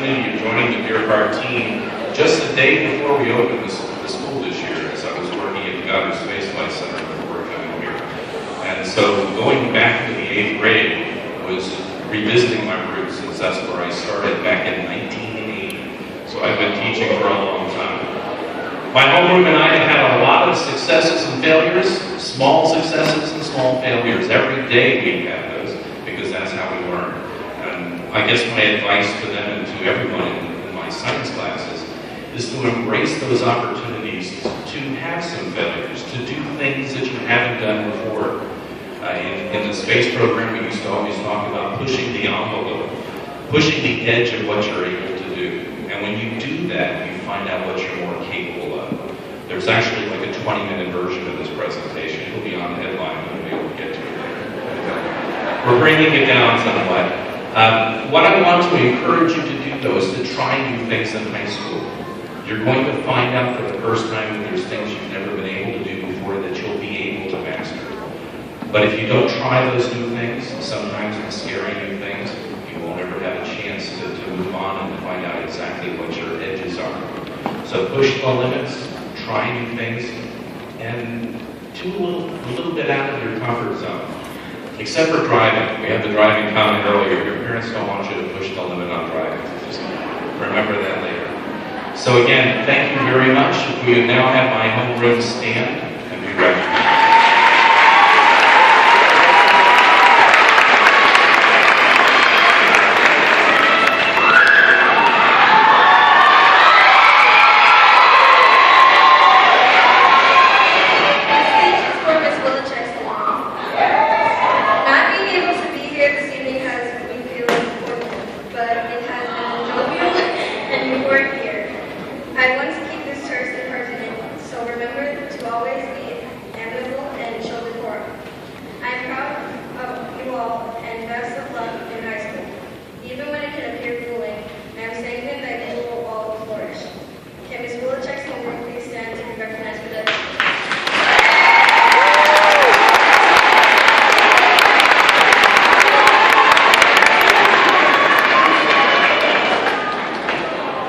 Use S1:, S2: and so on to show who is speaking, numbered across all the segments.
S1: opportunity of joining the Deer Park team just the day before we opened the school this year, as I was working at the Goddard Space Flight Center before coming here. And so going back to the 8th grade was revisiting my roots, since that's where I started back in 1980. So I've been teaching for a long time. My homeroom and I have had a lot of successes and failures, small successes and small failures. Every day we have those, because that's how we learn. And I guess my advice to them and to everyone in my science classes is to embrace those opportunities to have some failures, to do things that you haven't done before. In the space program, we used to always talk about pushing the envelope, pushing the edge of what you're able to do. And when you do that, you find out what you're more capable of. There's actually like a 20-minute version of this presentation. It'll be on the headline, and we'll be able to get to it later. We're bringing it down somewhat. What I want to encourage you to do, though, is to try new things in high school. You're going to find out for the first time that there's things you've never been able to do before that you'll be able to master. But if you don't try those new things, sometimes the scary new things, you won't ever have a chance to move on and to find out exactly what your edges are. So push the limits, try new things, and do a little bit out of your comfort zone. Except for driving. We had the driving comment earlier. Your parents don't want you to push the limit on driving. Just remember that later. So again, thank you very much. We now have my homeroom stand and be ready.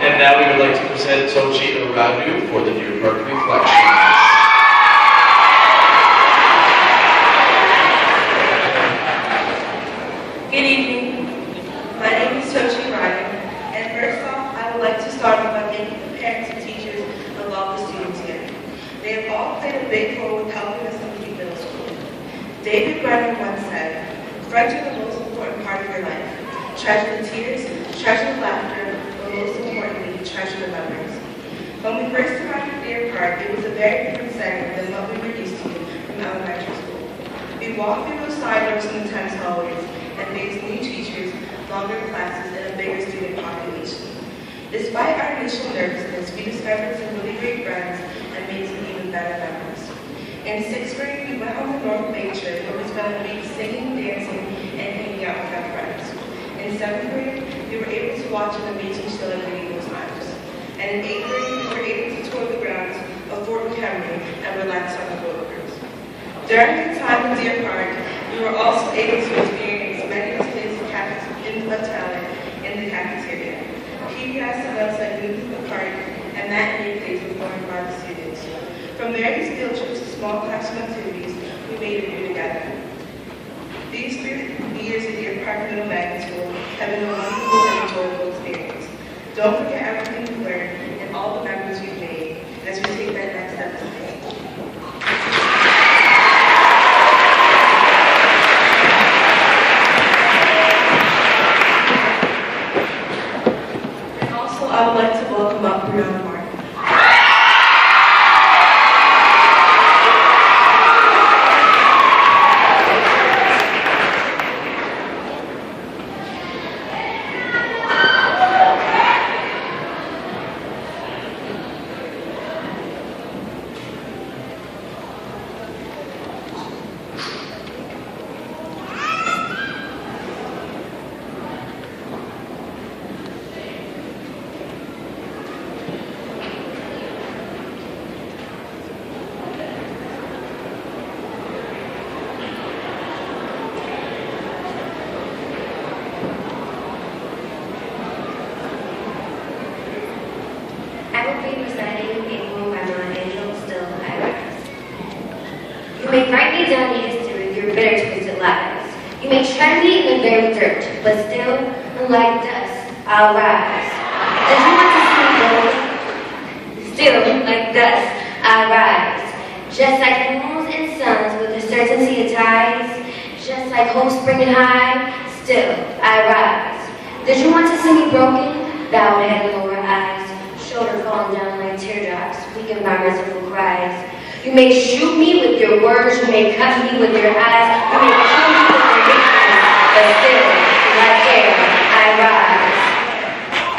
S2: And now we would like to present Tochi Aradu for the Deer Park Reflections.
S3: Good evening. My name is Tochi Aradu, and first off, I would like to start off by thanking the parents and teachers of all the students here. They have all played a big role with helping us complete middle school. David Brennan once said, "Friends are the most important part of your life. Treasure the tears, treasure the laughter, most importantly, treasure the memories." When we first arrived at Deer Park, it was a very different setting than what we were used to from elementary school. We walked through those side doors in the tense hallways and faced new teachers, longer classes, and a bigger student population. Despite our initial nervousness, we discovered some really great friends and made some even better memories. In 6th grade, we went on the North Bay trip where we spent a week singing, dancing, and hanging out with our friends. In 7th grade, we were able to watch an amazing show at the Eagles Times. And in 8th grade, we were able to tour the grounds of Fort McHenry and relax on the boat cruise. During the time in Deer Park, we were also able to experience many displays of talent in the cafeteria. PBS events like Movie the Park and matinee plays performed by the students. From various field trips to small classroom activities, we made it here together. These 3 years at Deer Park Middle Magnet School have been a wonderful and enjoyable experience. Don't forget everything you learned and all the memories you've made as we take that next step to faith. And also, I would like to welcome up Brianna Martin.
S4: down your history with your bitter, twisted lies. You may tragedy in the very dirt, but still, unlike dust, I'll rise. Did you want to see me go? Still, like dust, I rise. Just like moons and suns with the certainty of tides, just like hope springing high, still, I rise. Did you want to see me broken? Bowed head and lower eyes, shoulder falling down like teardrops, weakened by merciful cries. You may shoot me with your words, you may cut me with your eyes, you may kill me with your victories, but still, like air, I rise.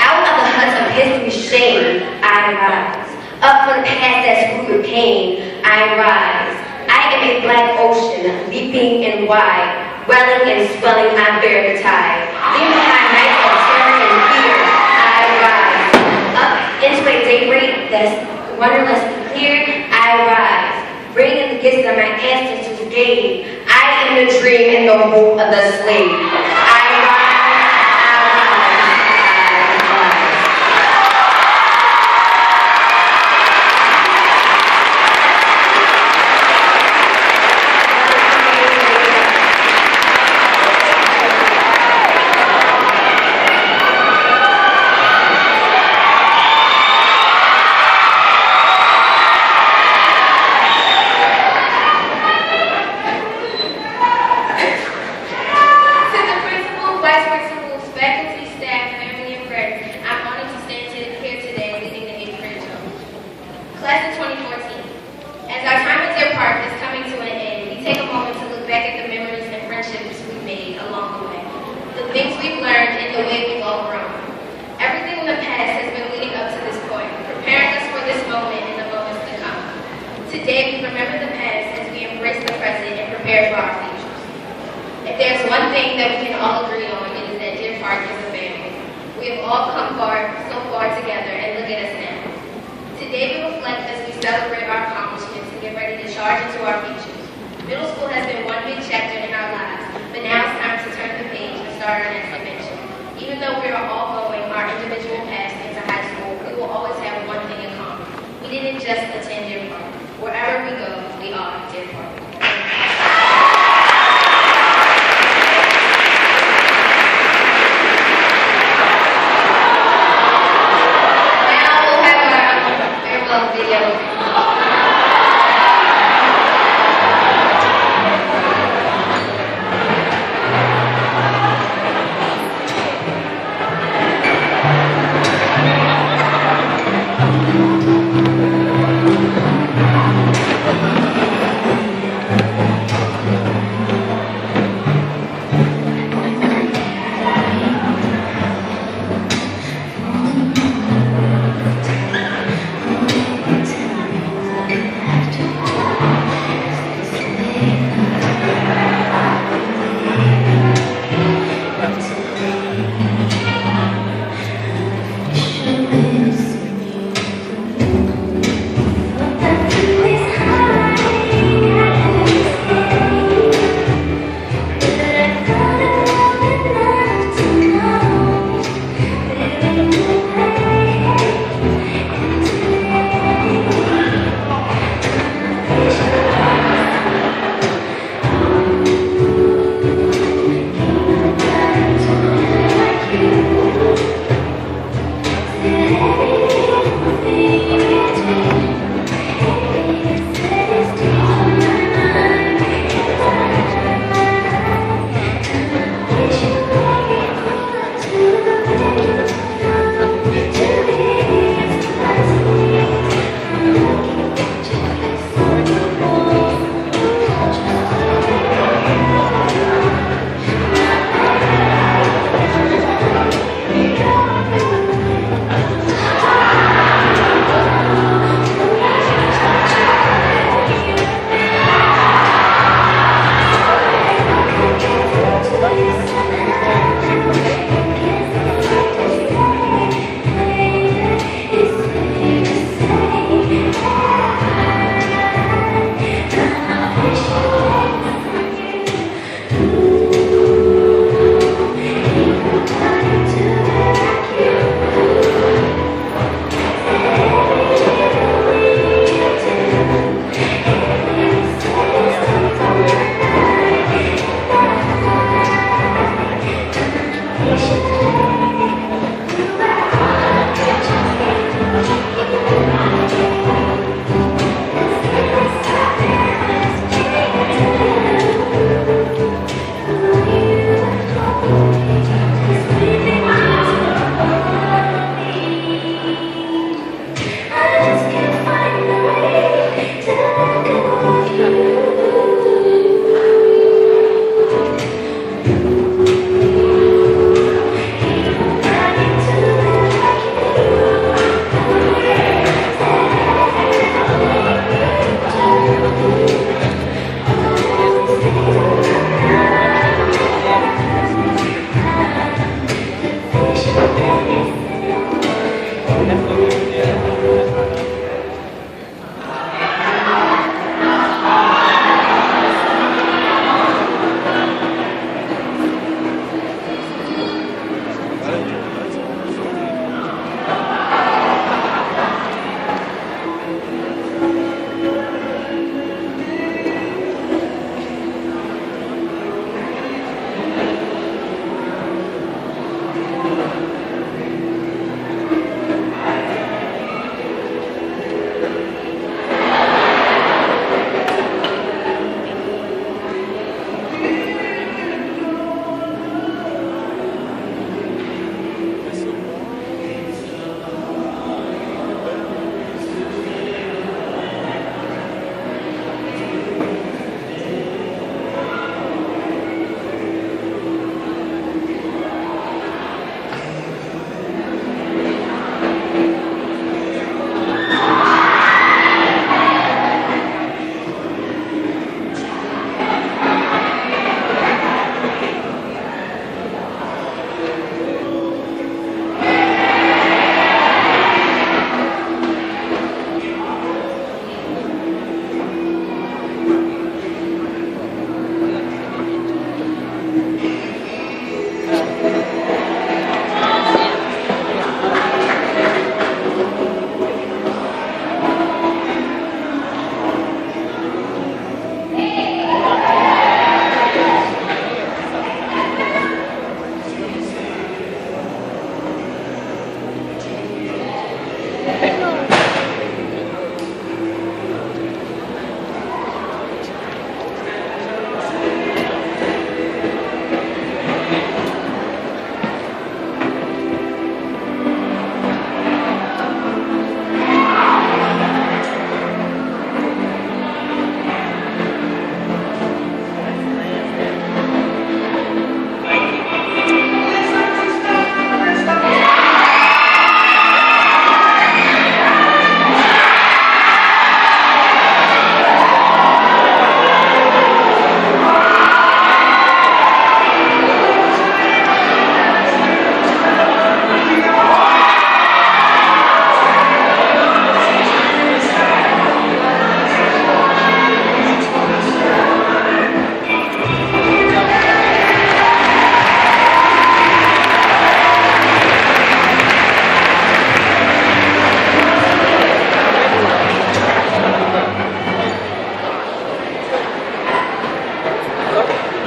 S4: Out of the huts of history's shame, I rise. Up from the past that's rooted pain, I rise. I am a black ocean, leaping and wide, welling and swelling, I bear the tide. Leaving behind nights of terror and fear, I rise. Up into a daybreak that's wonderlessly clear, I rise. Bringing the gifts that my ancestors gave, I am the dream and the hope of the slave. I rise.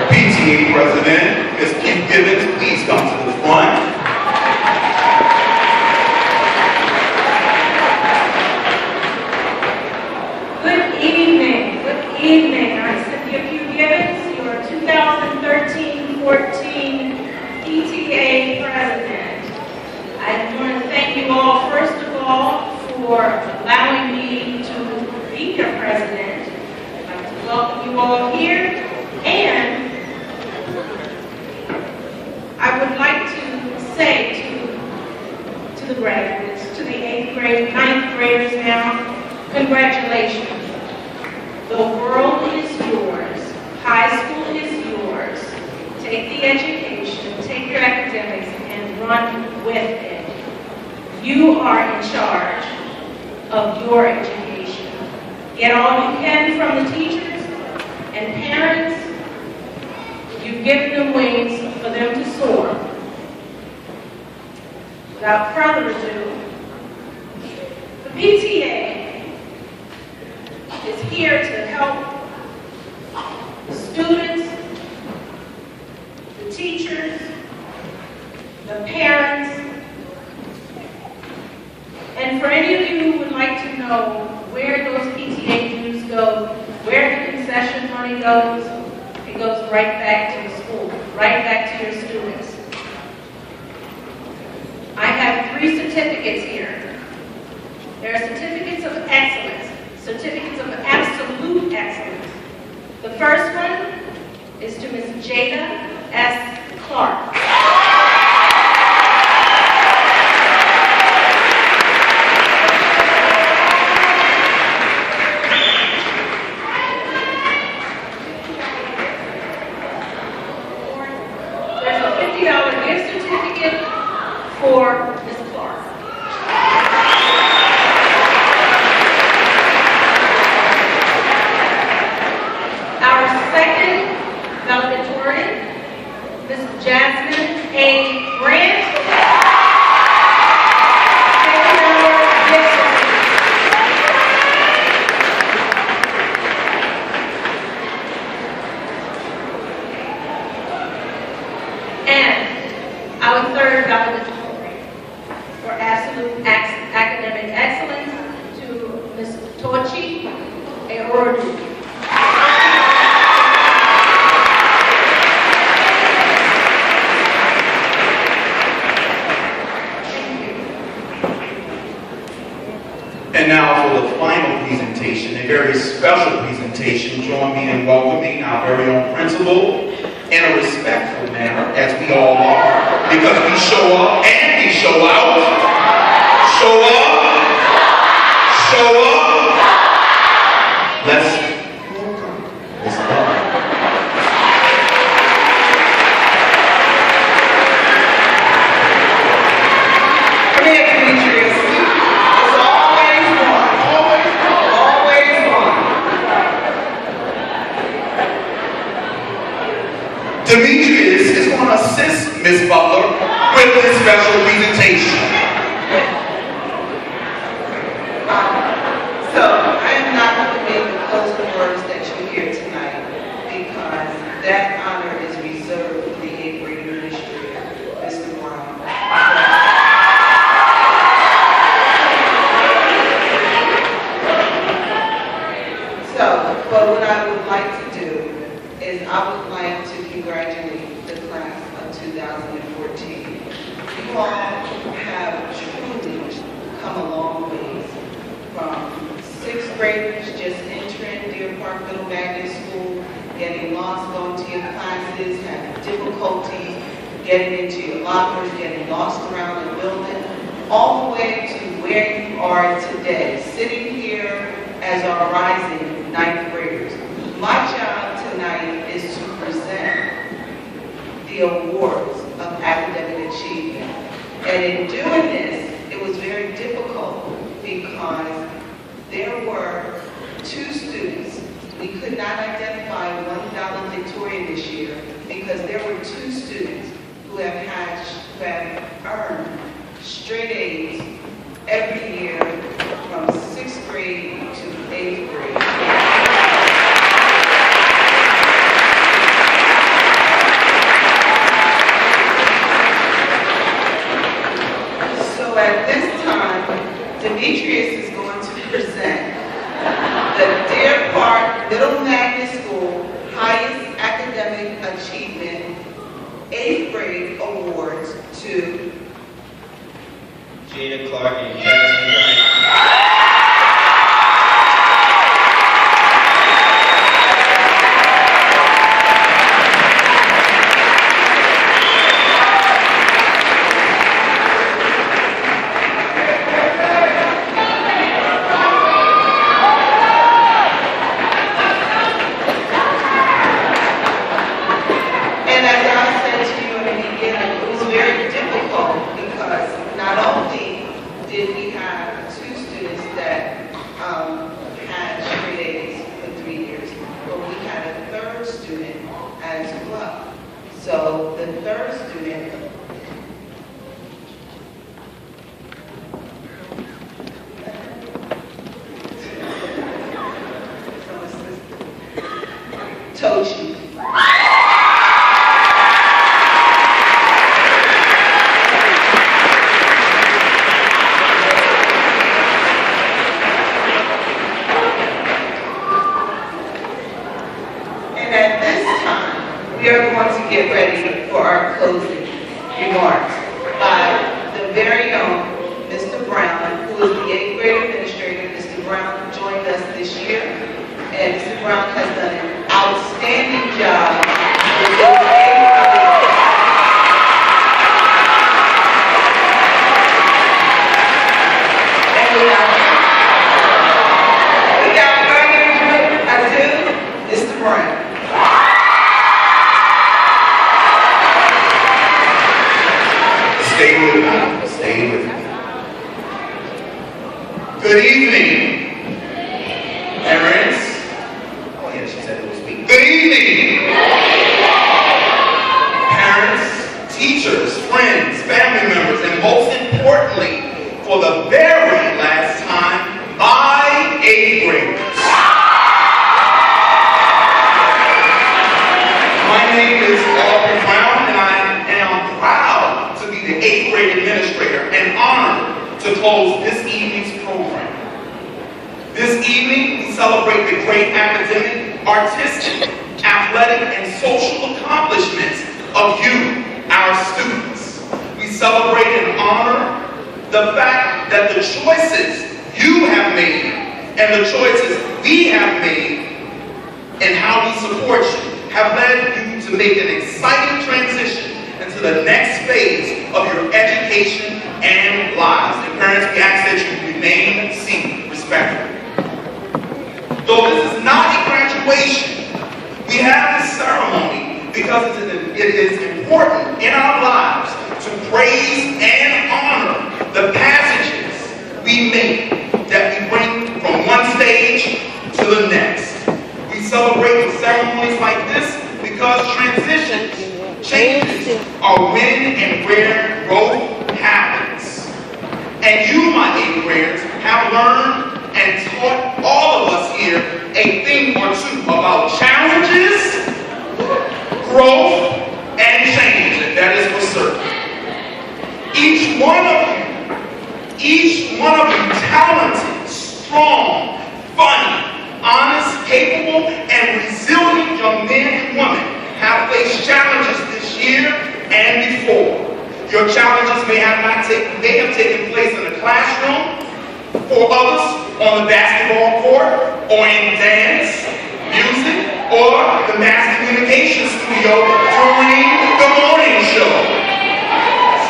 S5: PTA President, Ms. Keith Gibbons, please come to the front.
S6: Good evening. Good evening. I'm Cynthia Pugh Gibbons, your 2013-14 PTA President. I want to thank you all, first of all, for allowing me to be your president. I'd like to welcome you all here, and I would like to say to the graduates, to the 8th grade, 9th graders now, congratulations. The world is yours. High school is yours. Take the education, take your academics, and run with it. You are in charge of your education. Get all you can from the teachers and parents. You've given them wings for them to soar. Without further ado, the PTA is here to help the students, the teachers, the parents, and for any of you who would like to know where those PTA dues go, where the concession money goes, it goes right back to the school, right back to your students. I have 3 certificates here. There are certificates of excellence, certificates of absolute excellence. The first one is to Ms. Jada S. Clark. There's a $50 gift certificate for Ms. Clark. Our second valedictorian, Ms. Jasmine A. Grant. $50 gift certificate. And our third valedictorian for absolute academic excellence to Ms. Tochi Eorodu.
S5: And now for the final presentation, a very special presentation. Join me in welcoming our very own principal in a respectful manner, as we all are, because we show up and we show out. Show up. Show up. Let's welcome Ms. Butler.
S7: Come here, Demetrius. It's always one. Always one.
S5: Demetrius is going to assist Ms. Butler with this special presentation.
S7: So, I am not going to make the closing words that you hear tonight because that honor is reserved for the 8th grade administrator, Mr. Brown. graders just entering Deer Park Middle Magnet School, getting lost going to your classes, having difficulty getting into your lockers, getting lost around the building, all the way to where you are today, sitting here as our rising ninth graders. My job tonight is to present the awards of academic achievement. And in doing this, it was very difficult because there were 2 students. We could not identify one valedictorian this year because there were 2 students who have earned straight A's every year from 6th grade to 8th grade. So at this time, Demetrius is going to present the Deer Park Middle Magnet School Highest Academic Achievement 8th grade awards to
S2: Gina Clark and Jasmine Wright.
S7: And as I said to you in the beginning, it was very difficult because not only did we have 2 students that had straight A's for 3 years, but we had a 3rd student as well. So the 3rd student Tochi. And at this time, we are going to get ready for our closing remarks by the very own Mr. Brown, who is the 8th grade administrator. Mr. Brown joined us this year, and Mr. Brown has done an outstanding job with those 8th graders. And without further ado, Mr. Brown.
S5: Stay with me. Stay with me. Good evening, parents. Oh yeah, she said it was me. Good evening, parents, teachers, friends, family members, and most importantly, for the very last time, my 8th graders. My name is Aubrey Brown, and I am proud to be the 8th grade administrator and honored to close this evening's program. This evening, we celebrate the great academic, artistic, athletic, and social accomplishments of you, our students. We celebrate and honor the fact that the choices you have made and the choices we have made and how we support you have led you to make an exciting transition into the next phase of your education and lives. And parents, we ask that you remain seated respectfully. Though this is not a graduation, we have this ceremony because it is important in our lives to praise and honor the passages we make that we bring from one stage to the next. We celebrate with ceremonies like this because changes are when and where growth happens. And you, my 8th graders, have learned and taught all of us here a thing or two about challenges, growth, and change, and that is for certain. Each one of you talented, strong, funny, honest, capable, and resilient young men and women have faced challenges this year and before. Your challenges may have taken place in the classroom. For others, on the basketball court, or in dance, music, or the mass communication studio during the morning show.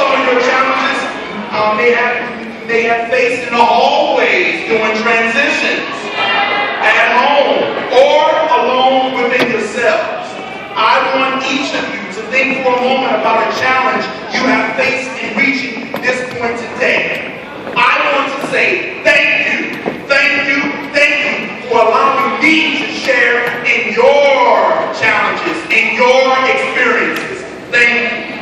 S5: Some of your challenges may have faced in the hallways during transitions, at home, or alone within yourselves. I want each of you to think for a moment about a challenge you have faced in reaching this point today. I want to say thank you for allowing me to share in your challenges, in your experiences. Thank you.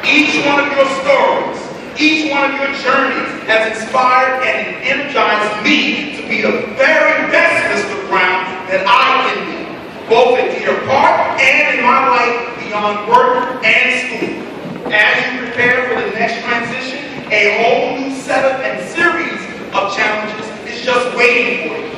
S5: Each one of your stories, each one of your journeys has inspired and energized me to be the very best Mr. Brown that I can be, both at Deer Park and in my life beyond work and school. As you prepare for the next transition, a whole new setup and series of challenges is just waiting for you.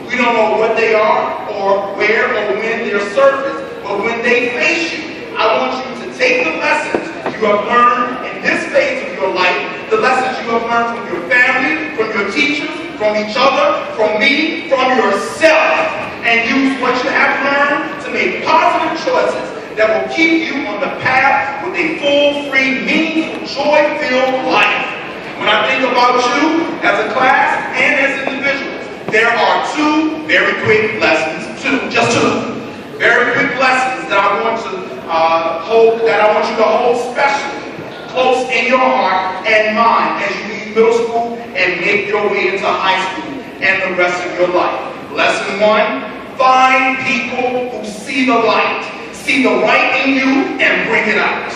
S5: We don't know what they are, or where, or when they're surfaced, but when they face you, I want you to take the lessons you have learned in this phase of your life, the lessons you have learned from your family, from your teachers, from each other, from me, from yourself, and use what you have learned to make positive choices that will keep you on the path with a full, free, meaningful, joy-filled life. When I think about you as a class and as individuals, there are two very quick lessons, just two very quick lessons that I want you to hold specially close in your heart and mind as you leave middle school and make your way into high school and the rest of your life. Lesson one, find people who see the light, see the right in you, and bring it out.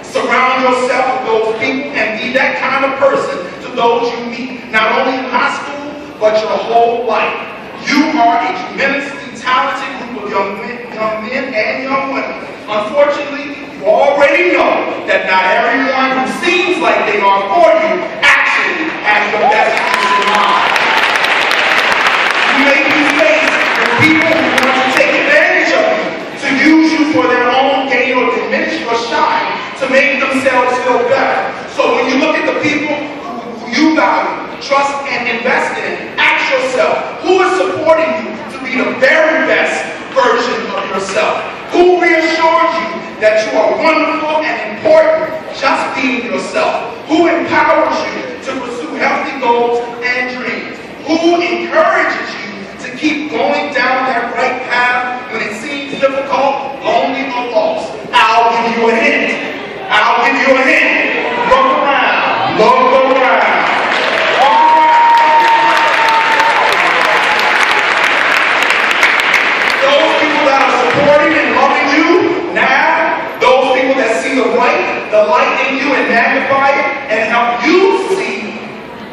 S5: Surround yourself with those people and be that kind of person to those you meet, not only in high school, but your whole life. You are a tremendously talented group of young men and young women. Unfortunately, you already know that not everyone who seems like they are for you actually has your best interest in mind. You may be faced with people who want to take advantage of you, to use you for their own gain or diminish your shine, to make themselves feel better. So when you look at the people who you value, trust, and invest in, ask yourself, who is supporting you to be the very best version of yourself? Who reassures you that you are wonderful and important just being yourself? Who empowers you to pursue healthy goals and dreams? Who encourages you to keep going down that right path when it seems difficult, lonely, or lost? I'll give you a hint. Look around. Those people that are supporting and loving you now, those people that see the light in you and magnify it and help you see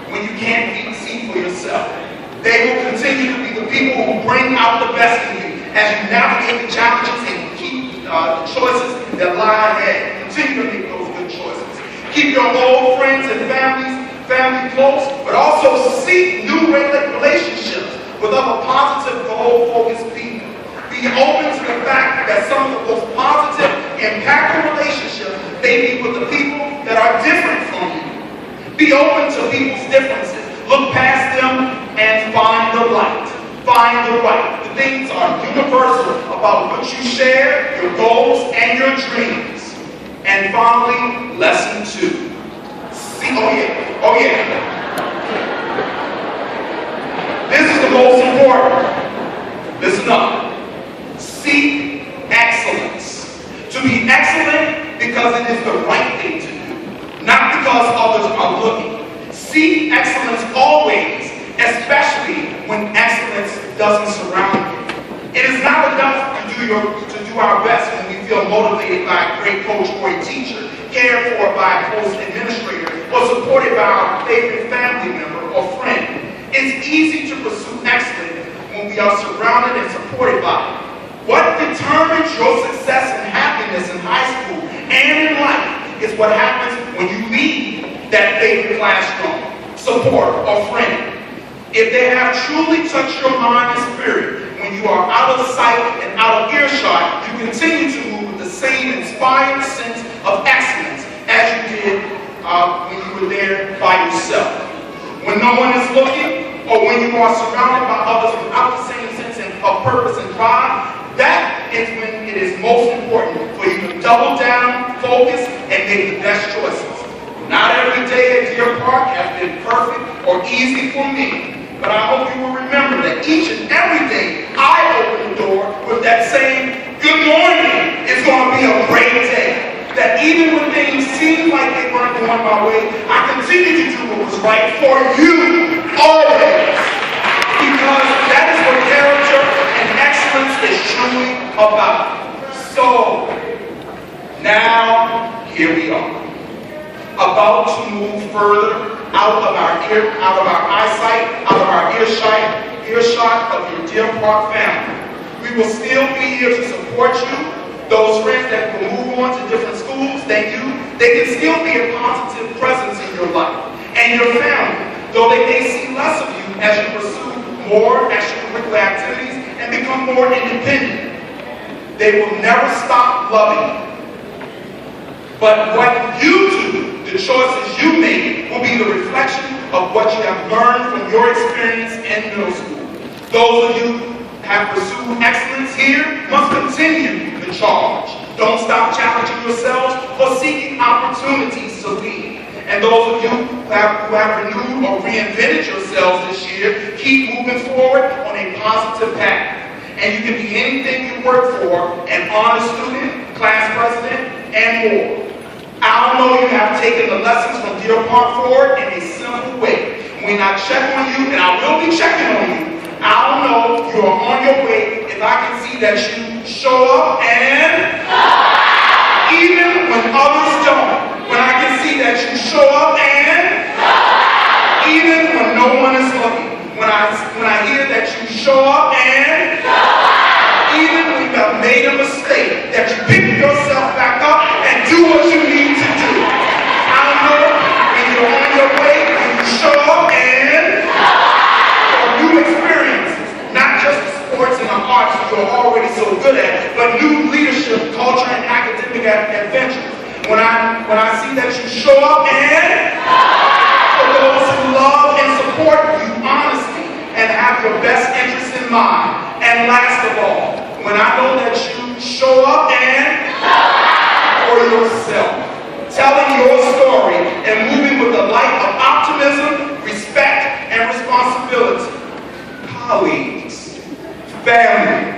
S5: when you can't even see for yourself. They will continue to be the people who bring out the best in you as you navigate the challenges and keep the choices that lie ahead. Continue to make those good choices. Keep your old friends and family close, but also seek new relationships with other positive, goal-focused people. Be open to the fact that some of the most positive, impactful relationships may be with the people that are different from you. Be open to people's differences. Look past them and find the light. Find the right. The things are universal about what you share, your goals, and your dreams. And finally, lesson two. Oh yeah. This is the most important. Listen up. Seek excellence. To be excellent because it is the right thing to do, not because others are looking. Seek excellence always, especially when excellence doesn't surround you. It is not enough to do our best when we feel motivated by a great coach or a teacher, cared for by a close administrator, or supported by our favorite family member or friend. It's easy to pursue excellence when we are surrounded and supported by it. What determines your success and happiness in high school and in life is what happens when you leave that favorite classroom, support, or friend. If they have truly touched your mind and spirit, when you are out of sight and out of earshot, you continue to move with the same inspired sense of excellence as you did when you were there by yourself. When no one is looking, or when you are surrounded by others without the same sense of purpose and drive, that is when it is most important for you to double down, focus, and make the best choices. Not every day at Deer Park has been perfect or easy for me, but I hope you will remember that each and every day I open the door with that same good morning. It's going to be a great day. That even when things seem like they weren't going my way, I continue to do what was right for you always. Because that is what character and excellence is truly about. So, now, here we are. About to move further out of our eyesight, out of our earshot of your Deer Park family. We will still be here to support you. Those friends that will move on to different schools than you, they can still be a positive presence in your life and your family, though they may see less of you as you pursue more extracurricular activities and become more independent. They will never stop loving you. But what you do, the choices you make, will be the reflection of what you have learned from your experience in middle school. Those of you who have pursued excellence here must continue the charge. Don't stop challenging yourselves or seeking opportunities to lead. And those of you who have renewed or reinvented yourselves this year, keep moving forward on a positive path. And you can be anything you work for, an honor student, class president, and more. I know you have taken the lessons from Deer Park forward in a simple way. When I check on you, and I will be checking on you, I'll know you are on your way if I can see that you show up and even when others don't. When I can see that you show up and even when no one is looking. When I hear that you show up and even when you have made a mistake, that you pick yourself back up and do what you need to do. I'll know when you're on your way, when you show up and new experiences, not just the sports and the arts you're already so good at, but new leadership, culture, and academic adventures. When I see that you show up and for those who love and support you honestly and have your best interests in mind. And last of all, when I know that you show up and for yourself, telling your story and moving with a light of optimism, respect, and responsibility. Colleagues, family,